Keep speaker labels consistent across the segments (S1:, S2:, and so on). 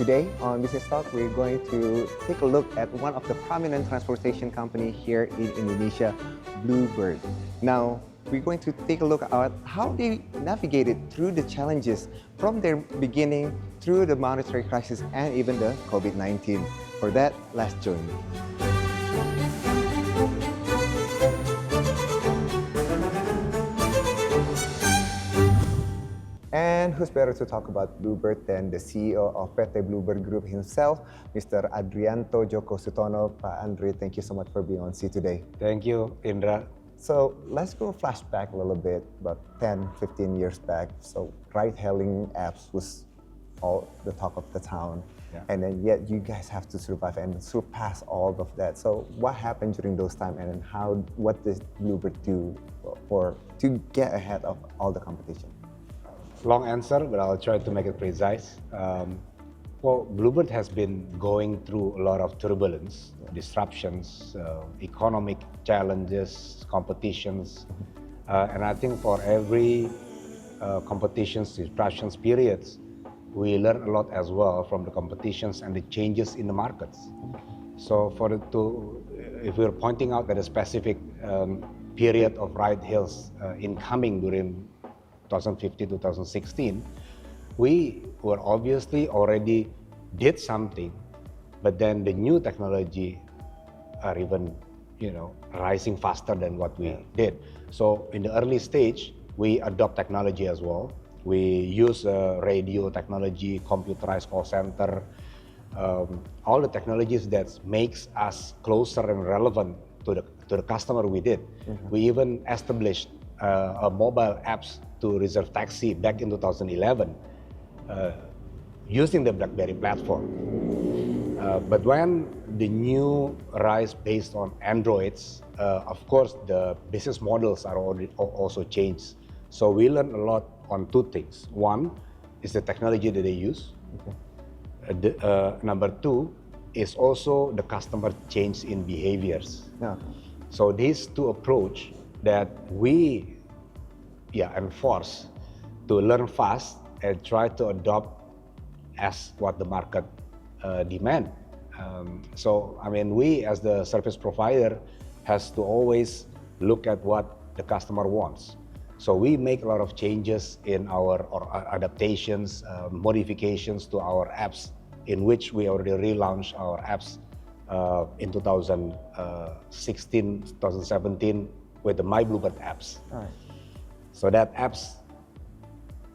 S1: Today on Business Talk, we're going to take a look at one of the prominent transportation company here in Indonesia, Bluebird. Now, we're going to take a look at how they navigated through the challenges from their beginning through the monetary crisis and even the COVID-19. For that, let's join me. And who's better to talk about Bluebird than the CEO of PT Bluebird Group himself, Mr. Adrianto Djokosoetono. Pak Andre, thank you so much for being on C today.
S2: Thank you, Indra.
S1: So let's go flashback a little bit, about 10, 15 years back. So ride-hailing apps was all the talk of the town.
S2: Yeah.
S1: And then yet you guys have to survive and surpass all of that. So what happened during those times, and then what did Bluebird do to get ahead of all the competition?
S2: Long answer, but I'll try to make it precise. Well, Bluebird has been going through a lot of turbulence, disruptions, economic challenges, competitions, and I think for every competitions, disruptions periods, we learn a lot as well from the competitions and the changes in the markets. So if we're pointing out that a specific period of ride hails incoming during 2015, 2016, we were obviously already did something, but then the new technology are even, rising faster than what we did. So in the early stage, we adopt technology as well. We use radio technology, computerized call center, all the technologies that makes us closer and relevant to the customer we did. Mm-hmm. We even established a mobile apps to reserve taxi back in 2011 using the BlackBerry platform. But when the new rise based on Androids, of course the business models are also changed. So we learned a lot on two things. One is the technology that they use. Okay. Number two is also the customer change in behaviors. Yeah. So these two approach that we enforce to learn fast and try to adopt as what the market demand. We as the service provider has to always look at what the customer wants. So we make a lot of changes in our adaptations, modifications to our apps, in which we already relaunched our apps in 2016, 2017 with the My Bluebird apps. All right. So that apps,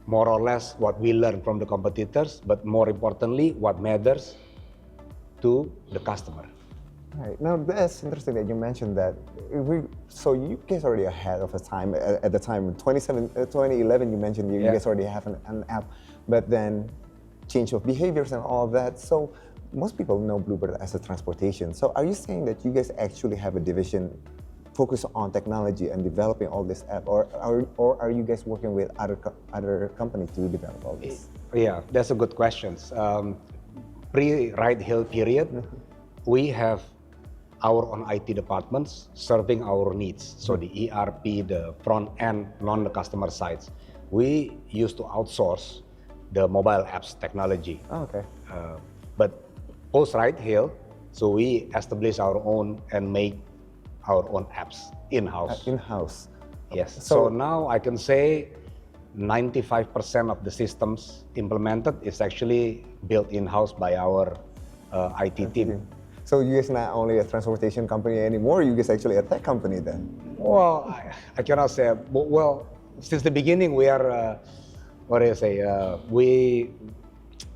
S2: more or less what we learn from the competitors, but more importantly, what matters to the customer.
S1: Right. Now that's interesting that you mentioned that. So you guys already ahead of the time. At the time, 2011, you mentioned you guys already have an app, but then change of behaviors and all of that. So most people know Bluebird as a transportation. So are you saying that you guys actually have a division focus on technology and developing all this app, or are you guys working with other companies to develop all this?
S2: Yeah, that's a good question. Pre-ride hail period, we have our own IT departments serving our needs. So the ERP, the front end, non the customer sides. We used to outsource the mobile apps technology. Oh, okay. But post-ride hail, so we establish our own and make our own apps in-house.
S1: In-house.
S2: Yes. So now I can say 95% of the systems implemented is actually built in-house by our IT team.
S1: So you guys not only a transportation company anymore, you guys actually a tech company then?
S2: Well, I cannot say. Well, since the beginning we are,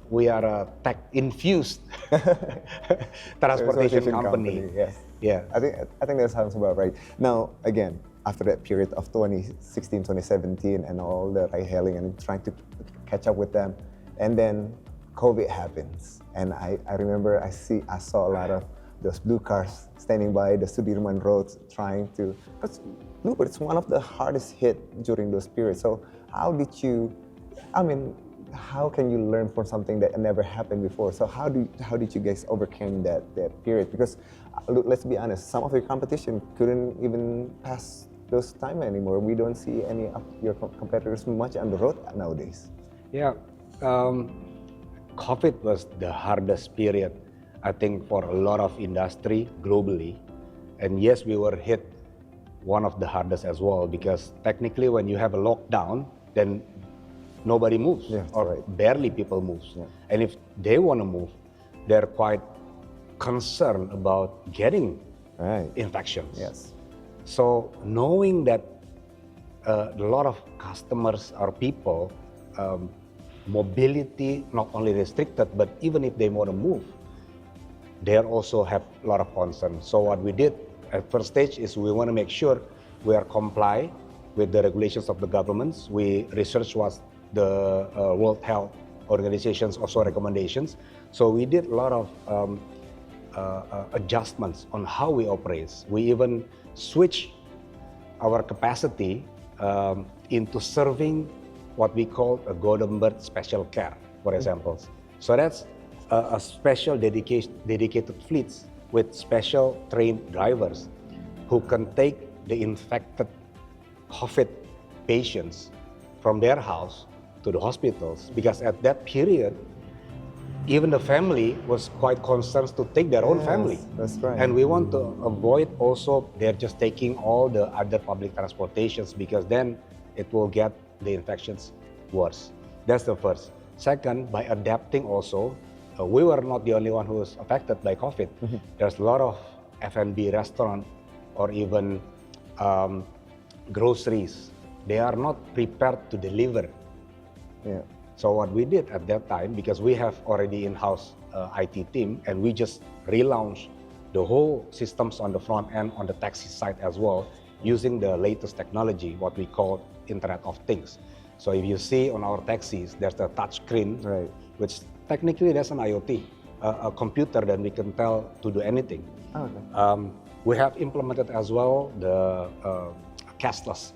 S2: we are a tech-infused transportation company.
S1: Yes.
S2: Yeah.
S1: I think that sounds about right. Now, again, after that period of 2016, 2017, and all the ride-hailing and trying to catch up with them, and then COVID happens, and I remember I saw a lot of those blue cars standing by the Sudirman roads trying to. Because Bluebird is one of the hardest hit during those periods. So how can you learn from something that never happened before? So how did you guys overcome that period? Because let's be honest, some of your competition couldn't even pass those time anymore. We don't see any of your competitors much on the road nowadays.
S2: Yeah, COVID was the hardest period, I think, for a lot of industry globally. And yes, we were hit one of the hardest as well, because technically when you have a lockdown, then nobody moves, or barely people move. And if they want to move, they're quite concerned about getting infections. So knowing that a lot of customers or people, mobility not only restricted, but even if they want to move, they also have a lot of concern. So what we did at first stage is we want to make sure we are comply with the regulations of the governments. We researched what the World Health Organization's also recommendations. So we did a lot of adjustments on how we operate. We even switch our capacity into serving what we call a Bluebird special care, for example. So that's a special dedicated fleets with special trained drivers who can take the infected COVID patients from their house to the hospitals, because at that period, even the family was quite concerned to take their own family.
S1: That's right.
S2: And we want to avoid also they're just taking all the other public transportations, because then it will get the infections worse. That's the first. Second, by adapting also, we were not the only one who was affected by COVID. There's a lot of F&B restaurant or even groceries. They are not prepared to deliver. So what we did at that time, because we have already in-house IT team, and we just relaunched the whole systems on the front end, on the taxi side as well, using the latest technology, what we call Internet of Things. So if you see on our taxis, there's a touch screen, which technically that's an IoT, a computer that we can tell to do anything. We have implemented as well the cashless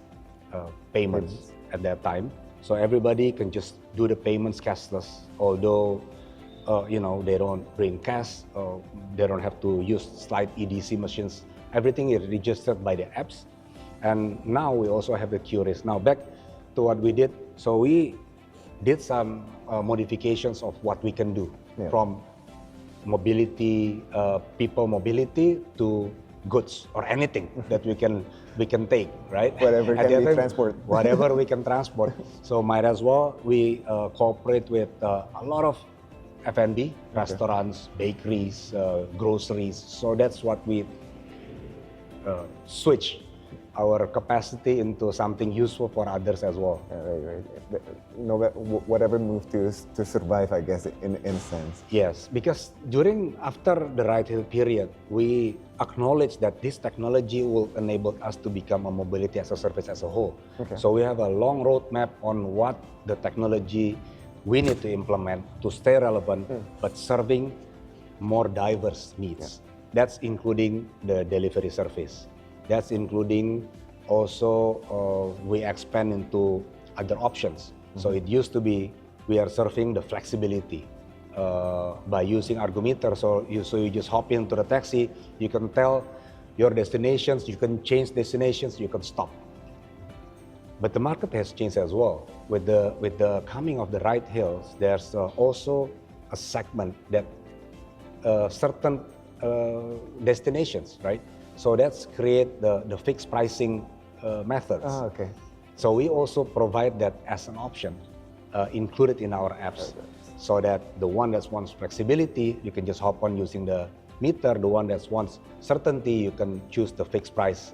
S2: payments at that time. So everybody can just do the payments cashless, although they don't bring cash, they don't have to use slide EDC machines. Everything is registered by the apps. And now we also have the QRIS. Now back to what we did. So we did some modifications of what we can do, from mobility, people mobility, to goods or anything that we can take, right?
S1: Whatever can be transport.
S2: Whatever we can transport. So might as well we cooperate with a lot of F&B, restaurants, bakeries, groceries. So that's what we switch our capacity into something useful for others as well.
S1: Whatever move to survive, I guess, in a sense.
S2: Yes, because after the ride-hail period, we acknowledge that this technology will enable us to become a mobility as a service as a whole. So we have a long roadmap on what the technology we need to implement to stay relevant, but serving more diverse needs. That's including the delivery service. That's including also we expand into other options. So it used to be we are serving the flexibility by using Argometer. So you just hop into the taxi, you can tell your destinations, you can change destinations, you can stop. But the market has changed as well. With the coming of the ride-hails, there's also a segment that certain destinations, right? So that's create the fixed pricing methods. So we also provide that as an option, included in our apps, so that the one that wants flexibility, you can just hop on using the meter. The one that wants certainty, you can choose the fixed price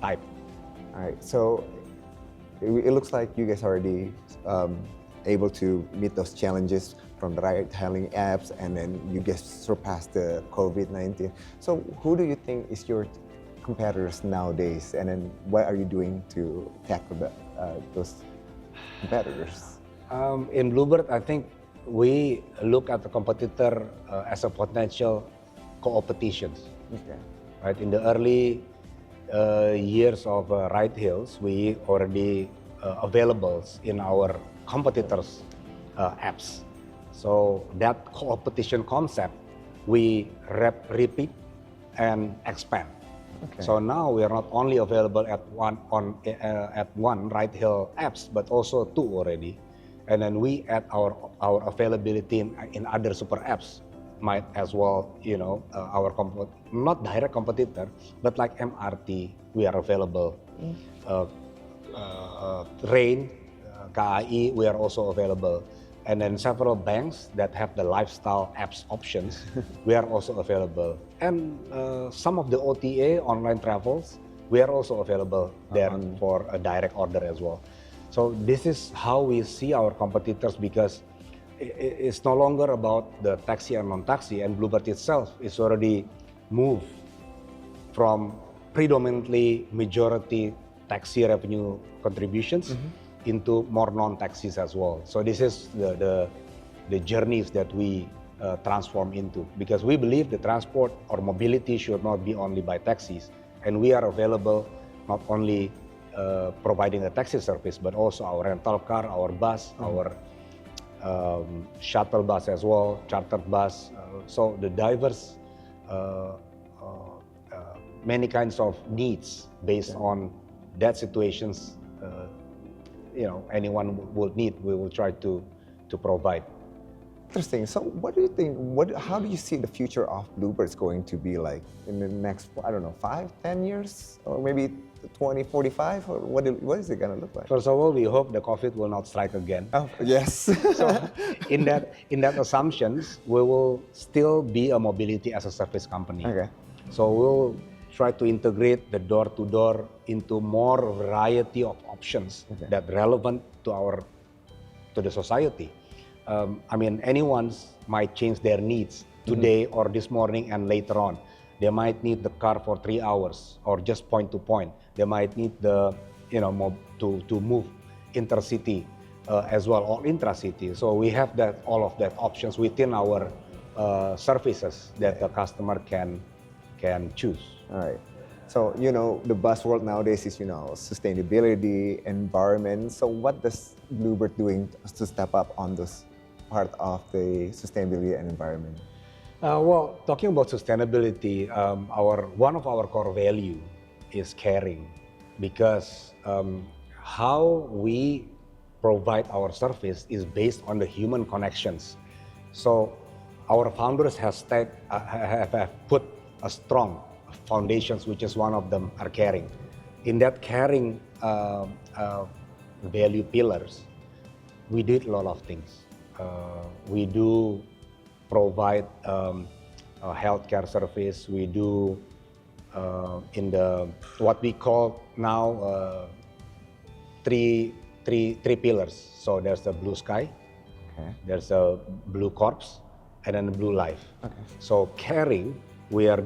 S2: type.
S1: All right, so it looks like you guys are already able to meet those challenges from the ride-hailing apps, and then you guys surpassed the COVID-19. So who do you think is your competitors nowadays, and then what are you doing to tackle those competitors?
S2: In Bluebird, I think we look at the competitor as a potential competitions. Right, in the early years of ride-hails, we already available in our competitors' apps. So that competition concept, we repeat and expand. So now we are not only available at one ride-hail apps, but also two already. And then we add our our availability in other super apps might as well, our not direct competitor, but like MRT, we are available. Rain, KAI, we are also available. And then several banks that have the lifestyle apps options, we are also available. And some of the OTA, online travels, we are also available there for a direct order as well. So this is how we see our competitors, because it's no longer about the taxi and non-taxi, and Bluebird itself is already moved from predominantly majority taxi revenue contributions into more non-taxis as well. So this is the journeys that we transform into, because we believe the transport or mobility should not be only by taxis, and we are available not only providing a taxi service, but also our rental car, our bus, our shuttle bus as well, chartered bus. So the diverse, many kinds of needs based on that situations, anyone would need, we will try to provide.
S1: Interesting. So what do you think, how do you see the future of Bluebird's going to be like in the next, 5, 10 years? Or maybe 2045? Or what is it going to look like?
S2: First of all, we hope the COVID will not strike again.
S1: Oh, yes.
S2: So in that assumptions, we will still be a mobility as a service company.
S1: Okay.
S2: So we'll try to integrate the door-to-door into more variety of options that relevant to the society. Anyone might change their needs today or this morning and later on. They might need the car for 3 hours or just point to point. They might need to move intercity as well, or intracity. So we have all of that options within our services that the customer can choose.
S1: All right. So, the buzzword nowadays is, sustainability, environment. So what does Bluebird doing to step up on this part of the sustainability and environment?
S2: Well, talking about sustainability, one of our core value is caring, because how we provide our service is based on the human connections. So our founders have put a strong foundations, which is one of them are caring. In that caring value pillars, we did a lot of things. We do provide a healthcare service. We do in the what we call now three pillars. So there's the blue sky, there's a blue corpse, and then the blue life. So caring, we have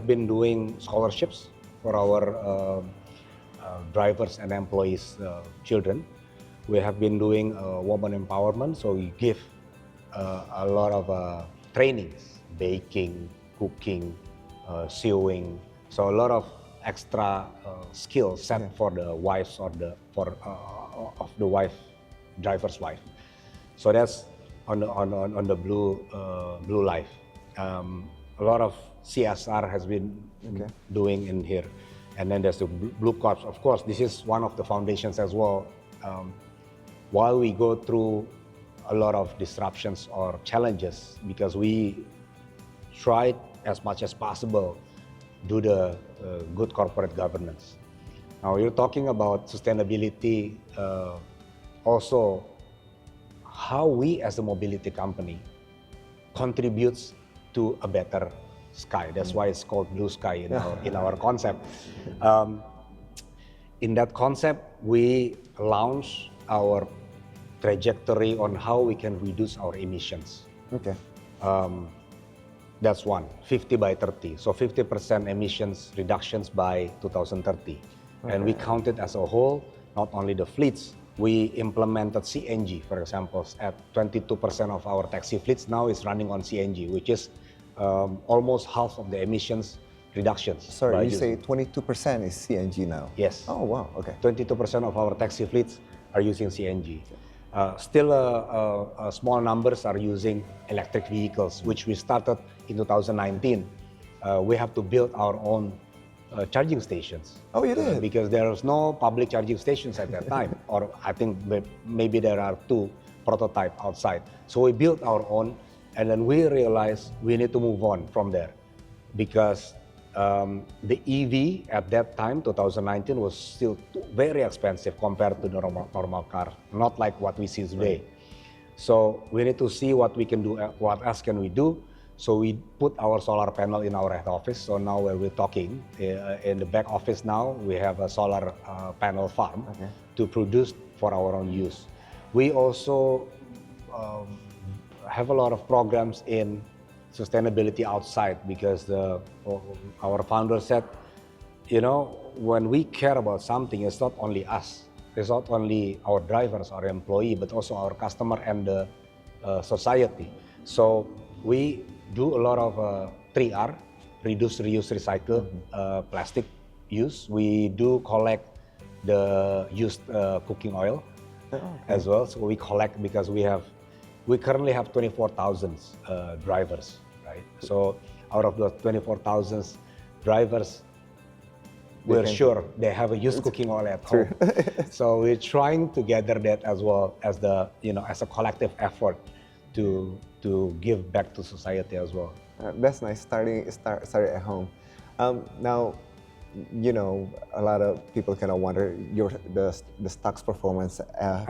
S2: been doing scholarships for our drivers and employees' children. We have been doing woman empowerment, so we give a lot of trainings, baking, cooking, sewing. So a lot of extra skills set for the wives or of the driver's wife. So that's on the blue life. A lot of CSR has been doing in here. And then there's the Blue Corps. Of course, this is one of the foundations as well. While we go through a lot of disruptions or challenges, because we try as much as possible do the good corporate governance. Now you're talking about sustainability, also how we as a mobility company contributes to a better sky. That's why it's called blue sky in our concept. In that concept, we launch our trajectory on how we can reduce our emissions. That's one, 50 by 30. So 50% emissions reductions by 2030. And we counted as a whole, not only the fleets. We implemented CNG, for example, at 22% of our taxi fleets now is running on CNG, which is almost half of the emissions reductions.
S1: Sorry, you say 22% is CNG now?
S2: Yes.
S1: Oh, wow, okay.
S2: 22% of our taxi fleets are using CNG. Still, small numbers are using electric vehicles, which we started in 2019. We have to build our own charging stations.
S1: Oh, you did?
S2: Because there was no public charging stations at that time. Or I think maybe there are 2, prototype outside. So we built our own, and then we realized we need to move on from there, because the EV at that time, 2019, was still very expensive compared to the normal car, not like what we see today. So we need to see what we can do, what else can we do. So we put our solar panel in our head office. So now where we're talking, in the back office now, we have a solar panel farm to produce for our own use. We also have a lot of programs in sustainability outside, because our founder said, when we care about something, it's not only us. It's not only our drivers, our employee, but also our customer and the society. So we do a lot of 3R, reduce, reuse, recycle, plastic use. We do collect the used cooking oil as well. So we collect, because we currently have 24,000 drivers, right? So out of those 24,000 drivers, we're sure they have a used cooking oil at home. So we're trying to gather that as well as as a collective effort to give back to society as well.
S1: That's nice, starting at home. Now, a lot of people kind of wonder the stock's performance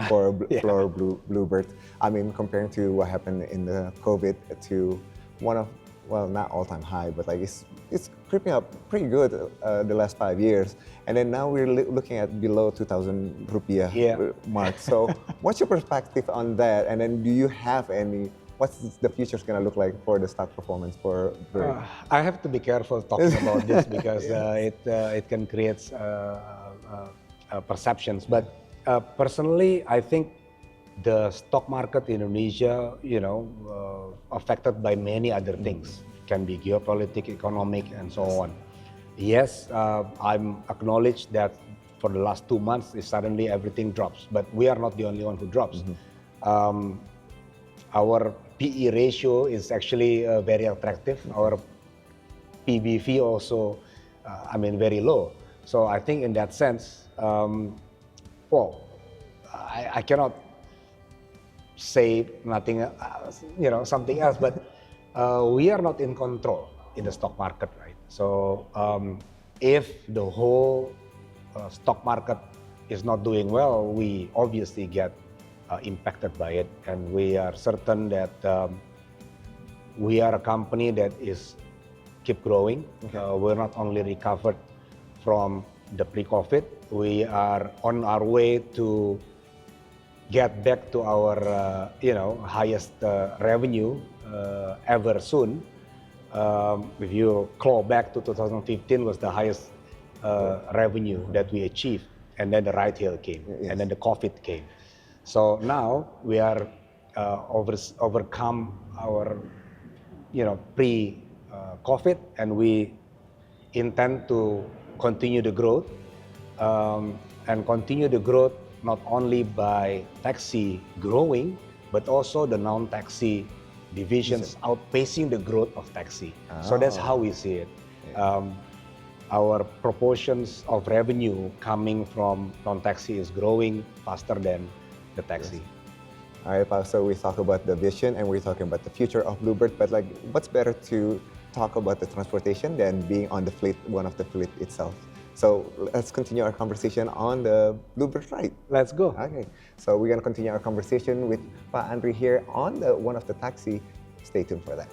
S1: for Bluebird. I mean, comparing to what happened in the COVID to one of, well, not all-time high, but like it's creeping up pretty good the last 5 years. And then now we're looking at below 2,000 rupiah mark. So what's your perspective on that? And then do you have what's the future's gonna look like for the stock performance for Bird?
S2: I have to be careful talking about this, because it can create perceptions. But personally, I think the stock market in Indonesia, affected by many other things. Can be geopolitical, economic, and so on. Yes, I'm acknowledged that for the last 2 months, suddenly everything drops. But we are not the only one who drops. Our PE ratio is actually very attractive. Our PBV also, very low. So I think in that sense, I cannot say nothing, something else, but we are not in control in the stock market, right? So if the whole stock market is not doing well, we obviously get impacted by it, and we are certain that we are a company that is keep growing. We're not only recovered from the pre-COVID, we are on our way to get back to our highest revenue ever soon. If you claw back to 2015, was the highest revenue that we achieved, and then the right hill came, and then the COVID came. So now we are overcome our pre-COVID, and we intend to continue the growth, and continue the growth not only by taxi growing, but also the non-taxi divisions outpacing the growth of taxi. So that's how we see it. Our proportions of revenue coming from non-taxi is growing faster than the taxi.
S1: All right, Pao, so we talk about the vision and we're talking about the future of Bluebird, but like, what's better to talk about the transportation than being on the fleet, one of the fleet itself? So let's continue our conversation on the Bluebird ride.
S2: Let's go.
S1: Okay, so we're gonna continue our conversation with Pa Andri here on one of the taxi. Stay tuned for that.